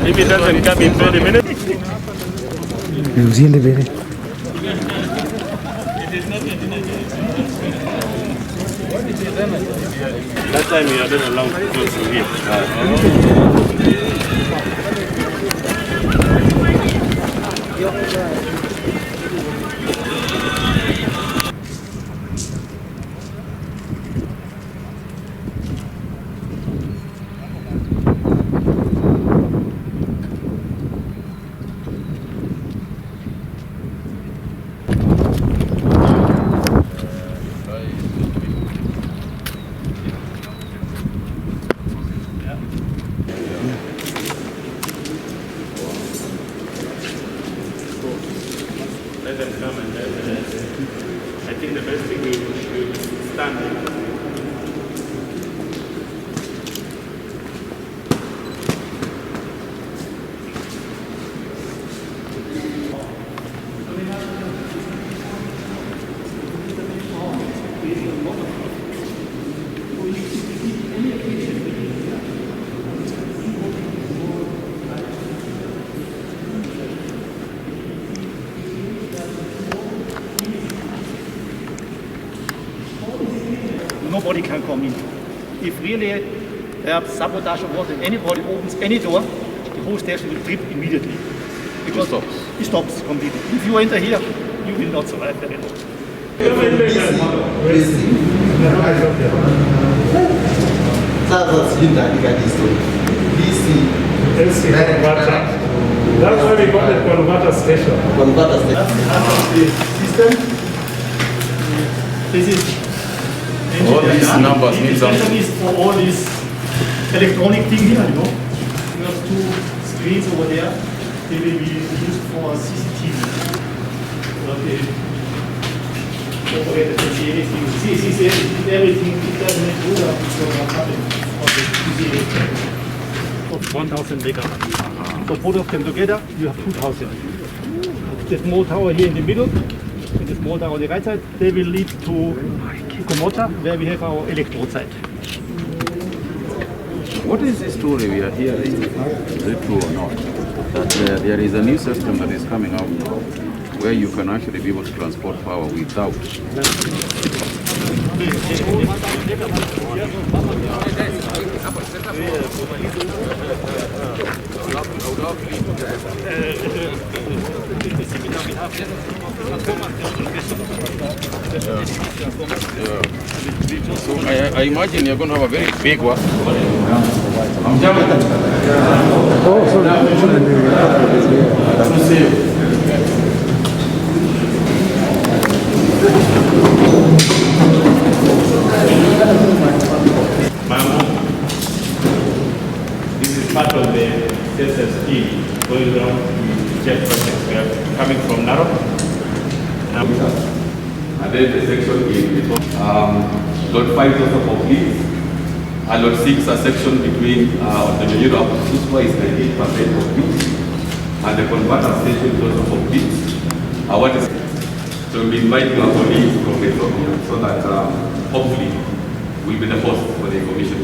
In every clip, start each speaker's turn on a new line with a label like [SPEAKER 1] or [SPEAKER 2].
[SPEAKER 1] If it doesn't come in 20 minutes. Last time we are not allowed to go through here. Let them come and I think the best thing we should stand.
[SPEAKER 2] Nobody can come in. If really sabotage of water, anybody opens any door, the whole station will trip immediately. Because it stops completely. If you enter here, you will not survive very long.
[SPEAKER 3] That's why we got the Kolkata station.
[SPEAKER 2] This is
[SPEAKER 1] all these numbers mean something.
[SPEAKER 2] Is for all this electronic thing here, you know. We have two screens over there. They will be used for CCTV. Okay. Operator can see anything. See everything. It doesn't move up. It's not happening. Okay. 1,000 megawatt. So both of them together, you have 2,000. The small tower here in the middle, and the small tower on the right side, they will lead to Komota, where we have our electrode site.
[SPEAKER 4] What is the story we are hearing? Is it true or not? That there is a new system that is coming out now, where you can actually be able to transport power without. So I imagine you're going to have a very big one.
[SPEAKER 1] This is part of the SSP going around the jet projects. We are coming from Narok.
[SPEAKER 5] And then the section is lot 5 also for fleets, and lot 6 a section between the Unit of Suswa is 98% of fleets, and the converter station is also for fleets. What is so we'll be inviting our colleagues from Ethiopia so that hopefully we'll be the host for the commission.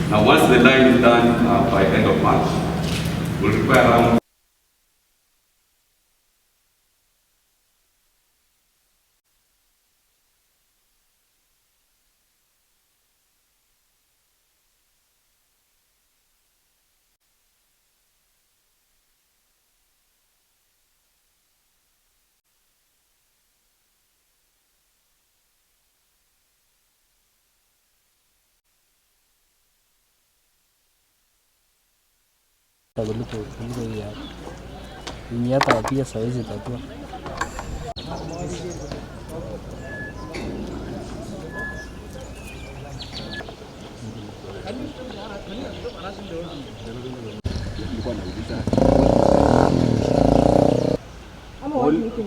[SPEAKER 5] Now once the line is done by end of March, we'll require around
[SPEAKER 6] kuliko hii hapa. Yenye hata pia saizi tatua.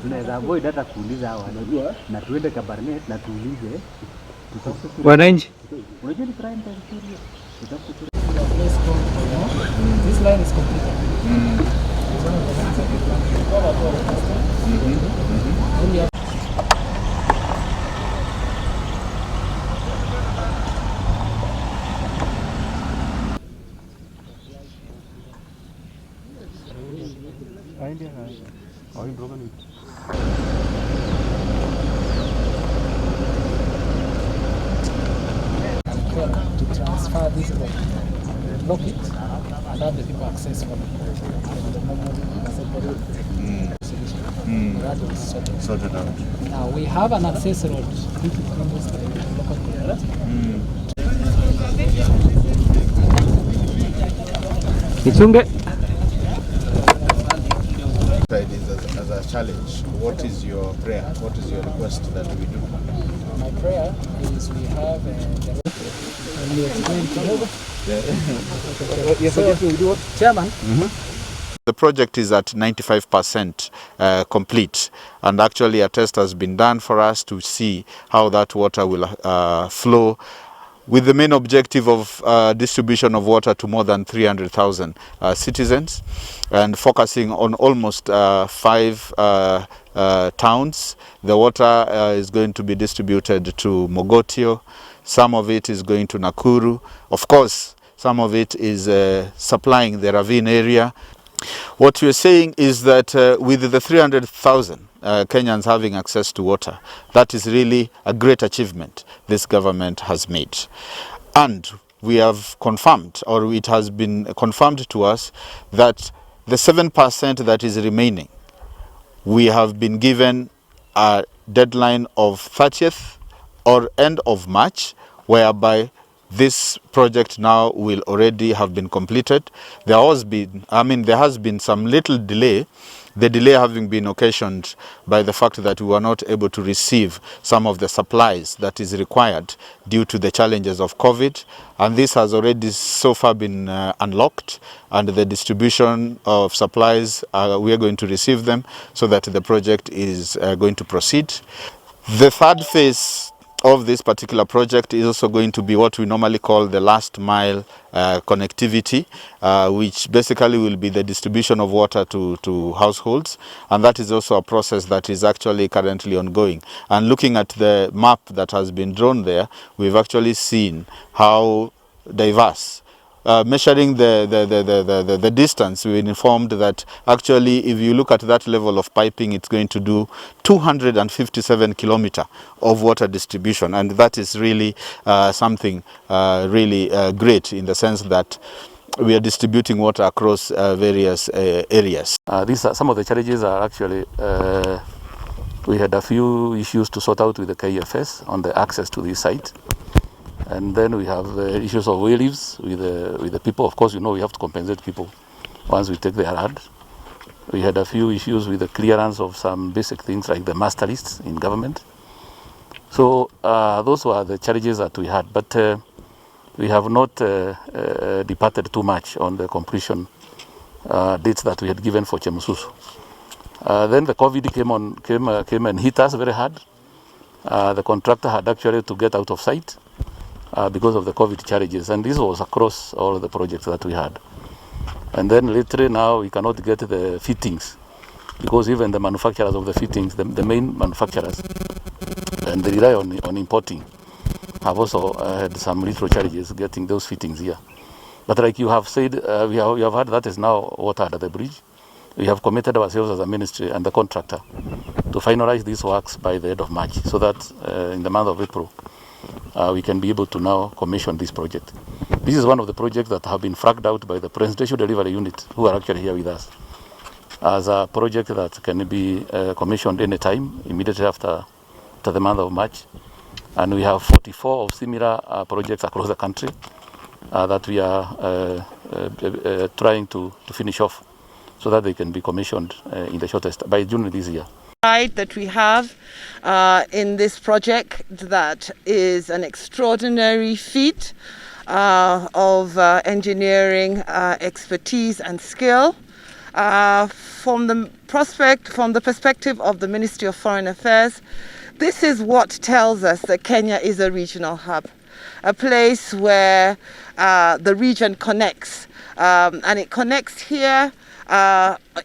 [SPEAKER 7] Tunaweza avoid hata kuuliza hawa wanajua na tuende Kabarnet na tuulize
[SPEAKER 6] Wananchi.
[SPEAKER 7] unajua ni prime time period.
[SPEAKER 6] This line is complete. To transfer this block it and have the people access from the normal that is sorted out. Now we have an access road which is almost the local community.
[SPEAKER 7] Kichunge.
[SPEAKER 8] As a challenge, what is your prayer? What is your request that we do?
[SPEAKER 6] My prayer is we have Chairman.
[SPEAKER 8] The project is at 95% complete, and actually a test has been done for us to see how that water will flow, with the main objective of distribution of water to more than 300,000 citizens, and focusing on almost 5 towns. The water is going to be distributed to Mogotio. Some of it is going to Nakuru. Of course, some of it is supplying the ravine area. What we're saying is that with the 300,000 Kenyans having access to water, that is really a great achievement this government has made. And we have confirmed, or it has been confirmed to us, that the 7% that is remaining, we have been given a deadline of 30th or end of March, whereby this project now will already have been completed. There has been some little delay, the delay having been occasioned by the fact that we were not able to receive some of the supplies that is required due to the challenges of COVID. And this has already so far been unlocked, and the distribution of supplies, we are going to receive them so that the project is going to proceed. The third phase of this particular project is also going to be what we normally call the last mile connectivity, which basically will be the distribution of water to households, and that is also a process that is actually currently ongoing. And looking at the map that has been drawn there, we've actually seen how diverse. Measuring the distance, we were informed that actually if you look at that level of piping, it's going to do 257 kilometers of water distribution, and that is really something really great, in the sense that we are distributing water across various areas.
[SPEAKER 9] These are some of the challenges. Are actually we had a few issues to sort out with the KFS on the access to this site. And then we have issues of way leaves with the people. Of course, we have to compensate people once we take their land. We had a few issues with the clearance of some basic things like the master lists in government. So those were the challenges that we had. But we have not departed too much on the completion dates that we had given for Chemususu. Then the COVID came and hit us very hard. The contractor had actually to get out of sight because of the COVID challenges, and this was across all the projects that we had. And then later now we cannot get the fittings, because even the manufacturers of the fittings, the main manufacturers, and they rely on importing, have also had some little challenges getting those fittings here. But like you have said, we have heard that is now water at the bridge. We have committed ourselves as a ministry and the contractor to finalize these works by the end of March, so that in the month of April, we can be able to now commission this project. This is one of the projects that have been flagged out by the Presidential Delivery Unit, who are actually here with us, as a project that can be commissioned anytime, immediately after the month of March. And we have 44 of similar projects across the country that we are trying to finish off so that they can be commissioned in the shortest by June this year.
[SPEAKER 10] That we have in this project that is an extraordinary feat of engineering expertise and skill. From the perspective of the Ministry of Foreign Affairs, this is what tells us that Kenya is a regional hub, a place where the region connects, and it connects here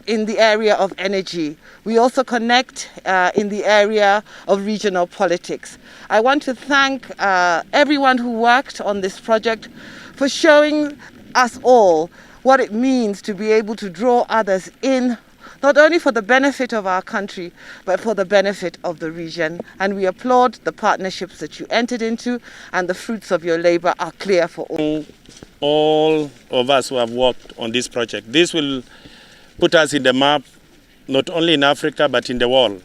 [SPEAKER 10] in the area of energy. We also connect in the area of regional politics. I want to thank everyone who worked on this project for showing us all what it means to be able to draw others in, not only for the benefit of our country, but for the benefit of the region. And we applaud the partnerships that you entered into, and the fruits of your labor are clear for all.
[SPEAKER 1] All of us who have worked on this project. This will put us in the map, not only in Africa, but in the world.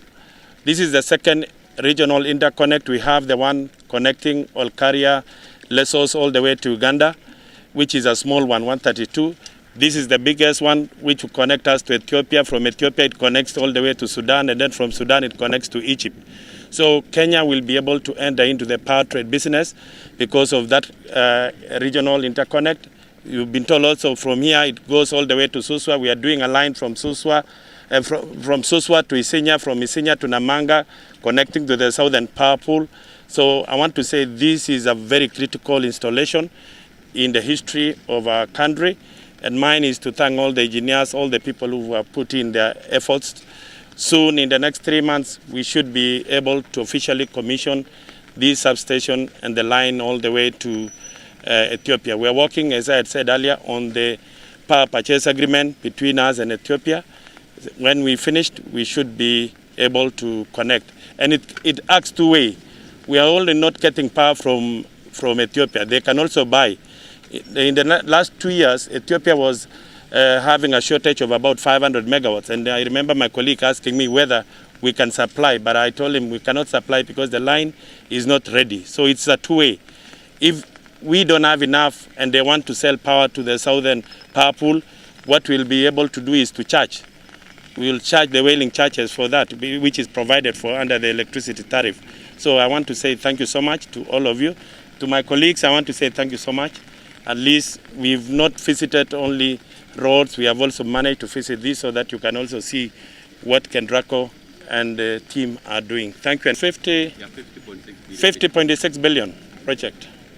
[SPEAKER 1] This is the second regional interconnect. We have the one connecting Olkaria, Lesos all the way to Uganda, which is a small one, 132. This is the biggest one, which will connect us to Ethiopia. From Ethiopia, it connects all the way to Sudan, and then from Sudan, it connects to Egypt. So Kenya will be able to enter into the power trade business because of that regional interconnect. You've been told also from here, it goes all the way to Suswa. We are doing a line from Suswa, from Suswa to Isinya, from Isinya to Namanga, connecting to the southern power pool. So I want to say this is a very critical installation in the history of our country. And mine is to thank all the engineers, all the people who have put in their efforts. Soon, in the next 3 months, we should be able to officially commission this substation and the line all the way to Ethiopia. We are working, as I had said earlier, on the power purchase agreement between us and Ethiopia. When we finished, we should be able to connect. And it acts two ways. We are only not getting power from Ethiopia. They can also buy. In the last 2 years, Ethiopia was having a shortage of about 500 megawatts. And I remember my colleague asking me whether we can supply, but I told him we cannot supply because the line is not ready. So it's a two-way. If we don't have enough and they want to sell power to the southern power pool, what we'll be able to do is to charge. We'll charge the whaling charges for that, which is provided for under the electricity tariff. So I want to say thank you so much to all of you. To my colleagues, I want to say thank you so much. At least we've not visited only roads, we have also managed to visit this so that you can also see what Kendraco and the team are doing. Thank you. And 50.6 billion project.